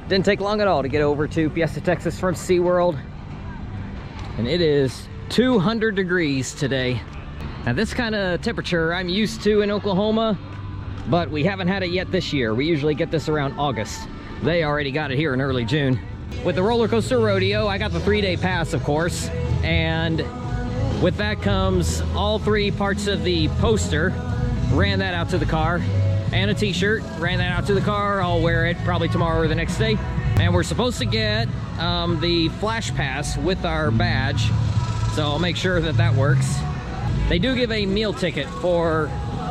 Didn't take long at all to get over to Fiesta, Texas from SeaWorld. And it is 200 degrees today. Now this kind of temperature I'm used to in Oklahoma, but we haven't had it yet this year. We usually get this around August. They already got it here in early June. With the roller coaster rodeo, I got the 3-day pass, of course, and with that comes all 3 parts of the poster. Ran that out to the car, and a t-shirt. Ran that out to the car. I'll wear it probably tomorrow or the next day. And we're supposed to get the flash pass with our badge, so I'll make sure that that works. They do give a meal ticket for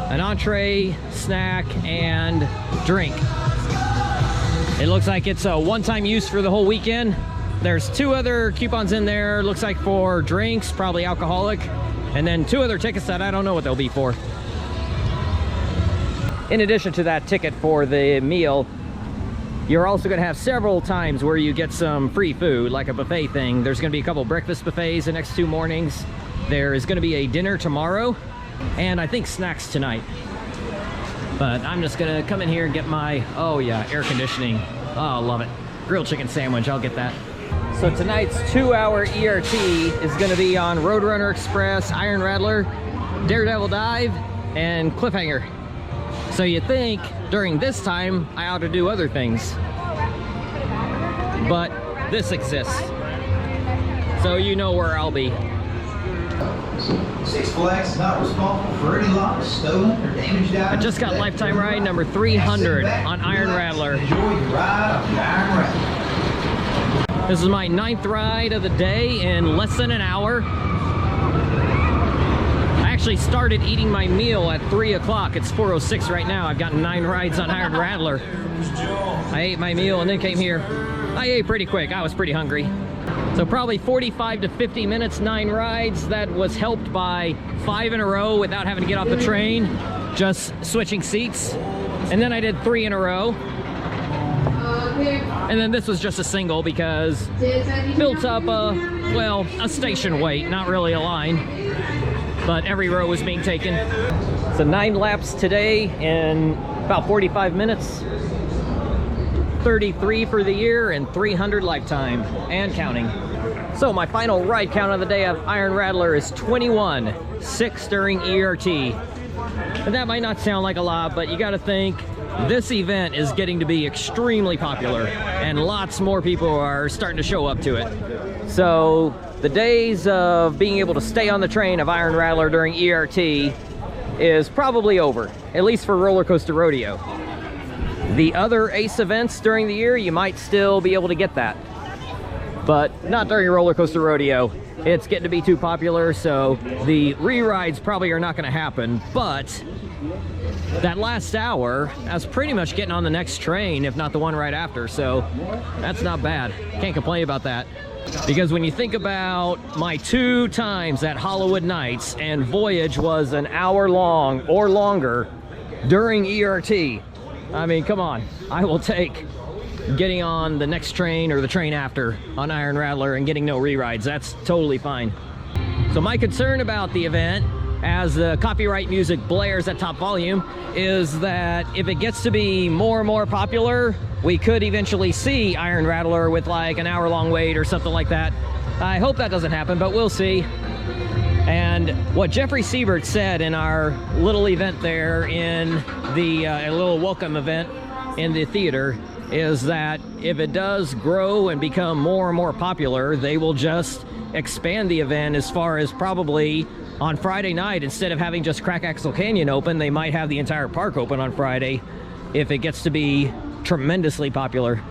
an entree, snack, and drink. It looks like it's a one-time use for the whole weekend. There's 2 other coupons in there, looks like for drinks, probably alcoholic, and then 2 other tickets that I don't know what they'll be for. In addition to that ticket for the meal, you're also going to have several times where you get some free food, like a buffet thing. There's going to be a couple breakfast buffets the next 2 mornings. There is going to be a dinner tomorrow, and I think snacks tonight. But I'm just going to come in here and get my, oh yeah, air conditioning. Oh, love it. Grilled chicken sandwich, I'll get that. So tonight's 2-hour ERT is going to be on Roadrunner Express, Iron Rattler, Daredevil Dive, and Cliffhanger. So you think during this time I ought to do other things, but this exists, so you know where I'll be. Six Flags is not responsible for any loss, stolen, or damaged items. I just got lifetime ride number 300 on Iron Rattler. Enjoy your ride on the Iron Rattler. This is my 9th ride of the day in less than an hour. I actually started eating my meal at 3 o'clock. It's 4:06 right now. I've gotten 9 rides on Iron Rattler. I ate my meal and then came here. I ate pretty quick. I was pretty hungry. So probably 45 to 50 minutes, 9 rides. That was helped by 5 in a row without having to get off the train, just switching seats. And then I did 3 in a row. And then this was just a single because built up a station wait, not really a line, but every row was being taken. So 9 laps today in about 45 minutes. 33 for the year and 300 lifetime and counting. So my final ride count of the day of Iron Rattler is 21, 6 during ERT. And that might not sound like a lot, but you got to think this event is getting to be extremely popular and lots more people are starting to show up to it. So the days of being able to stay on the train of Iron Rattler during ERT is probably over, at least for Roller Coaster Rodeo. The other ACE events during the year, you might still be able to get that, but not during Roller Coaster Rodeo. It's getting to be too popular, so the re-rides probably are not going to happen, but that last hour, I was pretty much getting on the next train, if not the one right after, so that's not bad. Can't complain about that. Because when you think about my 2 times at Hollywood Nights, and Voyage was an hour long or longer during ERT, I mean, come on, I will take getting on the next train or the train after on Iron Rattler and getting no re-rides. That's totally fine. So my concern about the event, as the copyright music blares at top volume, is that if it gets to be more and more popular, we could eventually see Iron Rattler with like an hour-long wait or something like that. I hope that doesn't happen, but we'll see. And what Jeffrey Siebert said in our little event there in the a little welcome event in the theater is that if it does grow and become more and more popular, they will just expand the event as far as probably on Friday night, instead of having just Crack Axle Canyon open, they might have the entire park open on Friday if it gets to be tremendously popular.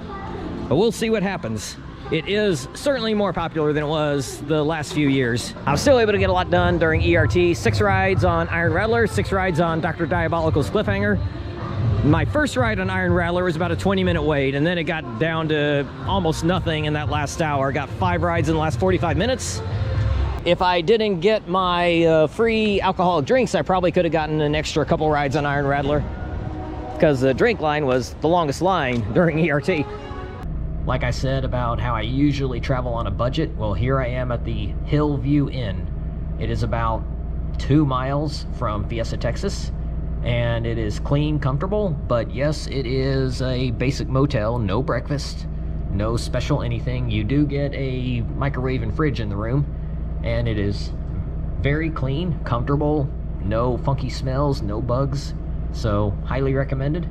But we'll see what happens. It is certainly more popular than it was the last few years. I was still able to get a lot done during ERT. 6 rides on Iron Rattler, 6 rides on Dr. Diabolical's Cliffhanger. My first ride on Iron Rattler was about a 20-minute wait, and then it got down to almost nothing in that last hour. I got 5 rides in the last 45 minutes. If I didn't get my free alcoholic drinks, I probably could have gotten an extra couple rides on Iron Rattler, because the drink line was the longest line during ERT. Like I said about how I usually travel on a budget, well, here I am at the Hillview Inn. It is about 2 miles from Fiesta, Texas, and it is clean, comfortable, but yes, it is a basic motel, no breakfast, no special anything. You do get a microwave and fridge in the room, and it is very clean, comfortable, no funky smells, no bugs, so highly recommended.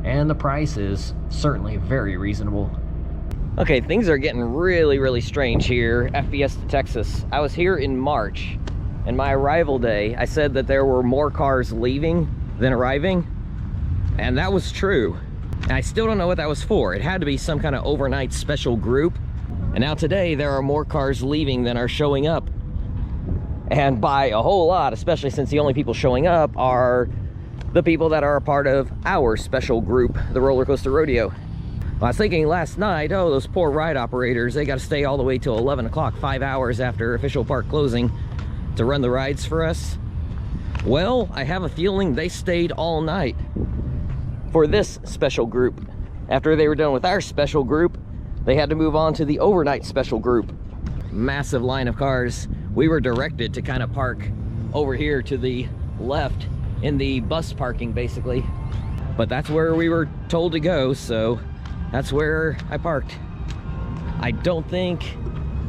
And the price is certainly very reasonable. Okay, things are getting really strange here at Fiesta, Texas. I was here in March, and my arrival day, I said that there were more cars leaving than arriving, and that was true. And I still don't know what that was for. It had to be some kind of overnight special group. And now today, there are more cars leaving than are showing up. And by a whole lot, especially since the only people showing up are the people that are a part of our special group, the Roller Coaster Rodeo. Well, I was thinking last night, oh, those poor ride operators, they got to stay all the way till 11 o'clock, 5 hours after official park closing to run the rides for us. Well, I have a feeling they stayed all night for this special group. After they were done with our special group, they had to move on to the overnight special group. Massive line of cars. We were directed to kind of park over here to the left in the bus parking, basically. But that's where we were told to go, so that's where I parked. I don't think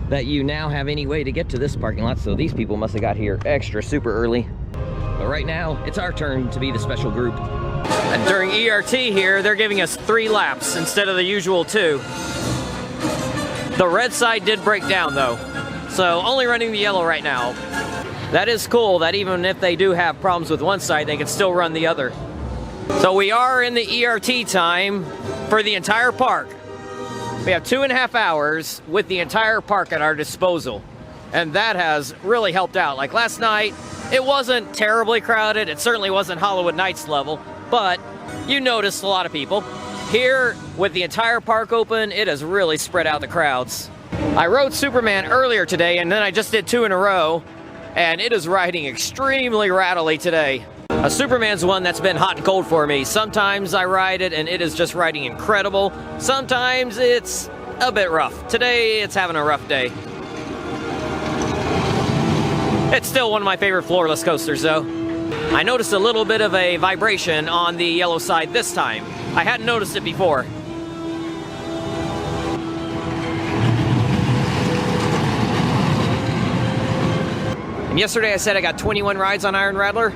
that you now have any way to get to this parking lot, so these people must have got here extra super early. But right now, it's our turn to be the special group. And during ERT here, they're giving us 3 laps instead of the usual 2. The red side did break down though, so only running the yellow right now. That is cool that even if they do have problems with one side, they can still run the other. So we are in the ERT time for the entire park. We have 2.5 hours with the entire park at our disposal. And that has really helped out. Like last night, it wasn't terribly crowded. It certainly wasn't Hollywood Nights level, but you noticed a lot of people. Here, with the entire park open, it has really spread out the crowds. I rode Superman earlier today, and then I just did 2 in a row, and it is riding extremely rattly today. A Superman's one that's been hot and cold for me. Sometimes I ride it, and it is just riding incredible. Sometimes it's a bit rough. Today, it's having a rough day. It's still one of my favorite floorless coasters, though. I noticed a little bit of a vibration on the yellow side this time. I hadn't noticed it before. And yesterday I said I got 21 rides on Iron Rattler.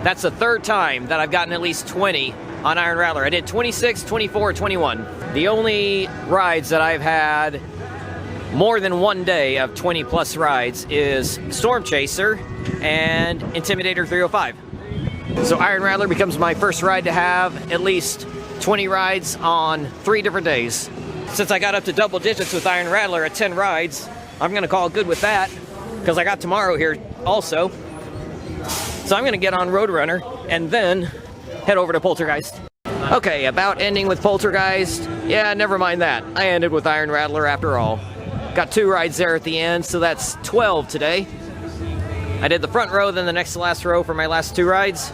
That's the 3rd time that I've gotten at least 20 on Iron Rattler. I did 26, 24, 21. The only rides that I've had more than one day of 20 plus rides is Storm Chaser and Intimidator 305. So Iron Rattler becomes my first ride to have at least 20 rides on 3 different days. Since I got up to double digits with Iron Rattler at 10 rides, I'm gonna call it good with that, because I got tomorrow here also. So I'm gonna get on Roadrunner and then head over to Poltergeist. Okay, about ending with Poltergeist. Yeah, never mind that. I ended with Iron Rattler after all. Got 2 rides there at the end, so that's 12 today. I did the front row, then the next to last row for my last 2 rides.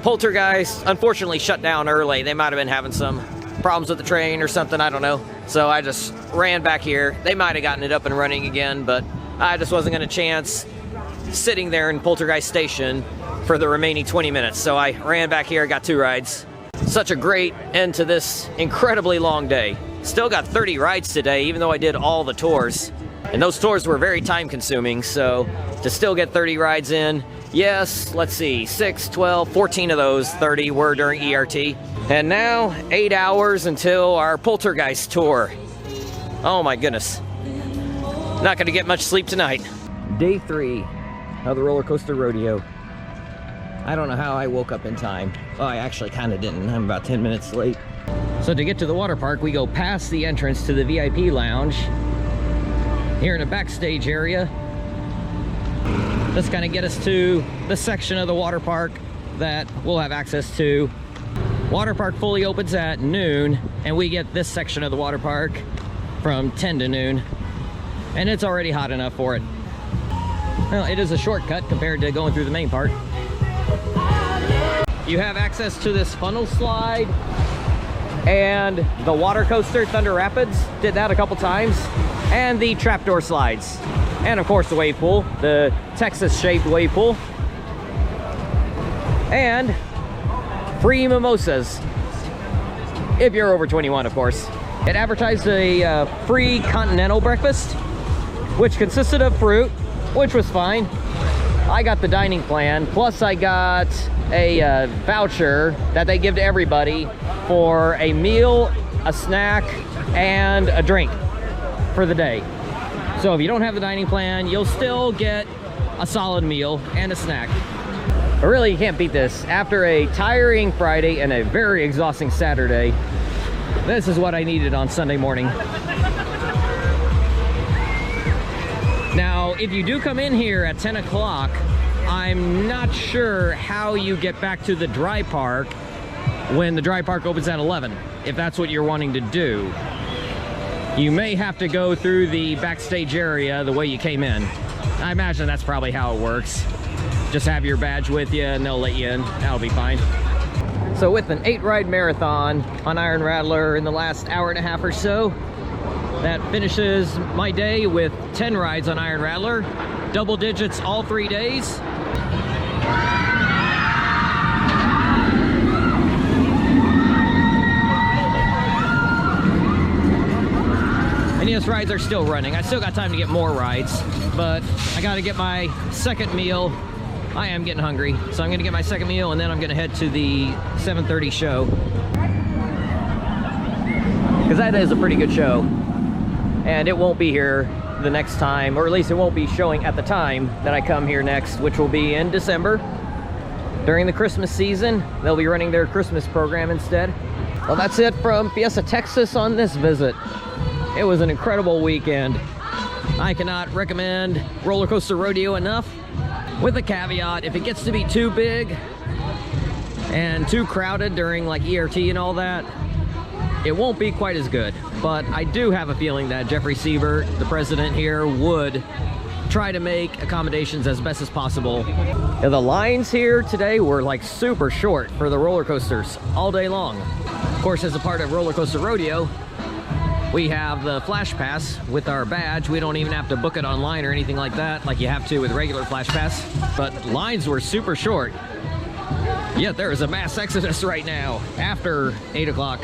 Poltergeist, unfortunately, shut down early. They might have been having some problems with the train or something, I don't know. So I just ran back here. They might have gotten it up and running again, but I just wasn't going to chance sitting there in Poltergeist Station for the remaining 20 minutes. So I ran back here, got 2 rides. Such a great end to this incredibly long day. Still got 30 rides today, even though I did all the tours. And those tours were very time consuming, so to still get 30 rides in, yes, let's see, 6, 12, 14 of those 30 were during ERT. And now, 8 hours until our Poltergeist tour. Oh my goodness. Not gonna get much sleep tonight. Day 3 of the Roller Coaster Rodeo. I don't know how I woke up in time. Oh, I actually kind of didn't. I'm about 10 minutes late. So to get to the water park, we go past the entrance to the VIP lounge. Here in the backstage area. That's gonna get us to the section of the water park that we'll have access to. Water park fully opens at noon, and we get this section of the water park from 10 to noon. And it's already hot enough for it. Well, it is a shortcut compared to going through the main park. You have access to this funnel slide and the water coaster, Thunder Rapids. Did that a couple times. And the trapdoor slides. And of course the wave pool, the Texas-shaped wave pool. and free mimosas. If you're over 21, of course. It advertised a free continental breakfast, which consisted of fruit, which was fine. I got the dining plan, plus I got a voucher that they give to everybody for a meal, a snack, and a drink for the day. So if you don't have the dining plan, you'll still get a solid meal and a snack. But really, you can't beat this. After a tiring Friday and a very exhausting Saturday, this is what I needed on Sunday morning. Now, if you do come in here at 10 o'clock, I'm not sure how you get back to the dry park when the dry park opens at 11, if that's what you're wanting to do. You may have to go through the backstage area the way you came in. I imagine that's probably how it works. Just have your badge with you and they'll let you in. That'll be fine. So with an 8-ride marathon on Iron Rattler in the last hour and a half or so, that finishes my day with 10 rides on Iron Rattler, double digits all 3 days. And yes, rides are still running. I still got time to get more rides, but I got to get my second meal. I am getting hungry, so I'm going to get my second meal and then I'm going to head to the 7:30 show. Because that is a pretty good show. And it won't be here the next time, or at least it won't be showing at the time that I come here next, which will be in December. During the Christmas season, they'll be running their Christmas program instead. Well, that's it from Fiesta, Texas on this visit. It was an incredible weekend. I cannot recommend Roller Coaster Rodeo enough, with a caveat: if it gets to be too big and too crowded during like ERT and all that, it won't be quite as good. But I do have a feeling that Jeffrey Siebert, the president here, would try to make accommodations as best as possible. Yeah, the lines here today were like super short for the roller coasters all day long. Of course, as a part of Roller Coaster Rodeo, we have the Flash Pass with our badge. We don't even have to book it online or anything like that, like you have to with regular Flash Pass. But lines were super short. Yet there is a mass exodus right now after 8 o'clock.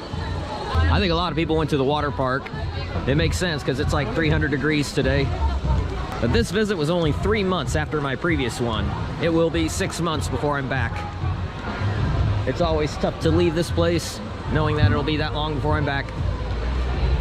I think a lot of people went to the water park. It makes sense because it's like 300 degrees today. But this visit was only 3 months after my previous one. It will be 6 months before I'm back. It's always tough to leave this place knowing that it'll be that long before I'm back.